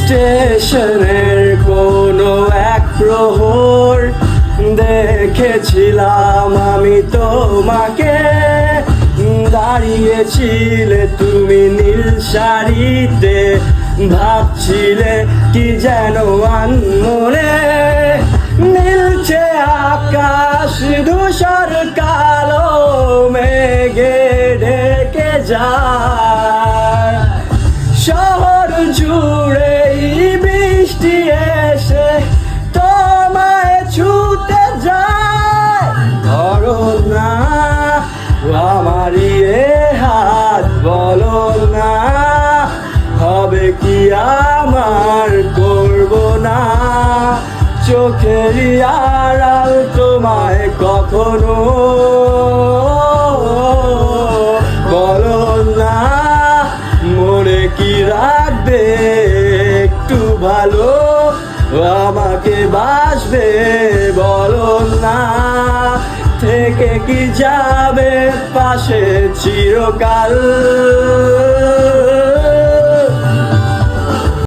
স্টেশনের কোনো এক প্রহর দেখেছিলাম আমি তোমাকে, দাঁড়িয়েছিলে তুমি নীল শাড়িতে, ভাবছিলে কি যেন আনমনে। নীলছে আকাশ ধূসর কালো মেঘে ঢেকে যায়, শহর জুড়েই বৃষ্টি এসে তোমায় ছুতে যায়। ধরো না আমারই এ হাত, বলো না হবে কি আমার, করব না চোখেরই আড়াল তোমায় কখনো। বলো না মনে কি রাখবে একটু ভালো, আমাকে বাসবে বলো না, থেকে কি যাবে পাশে চিরকাল।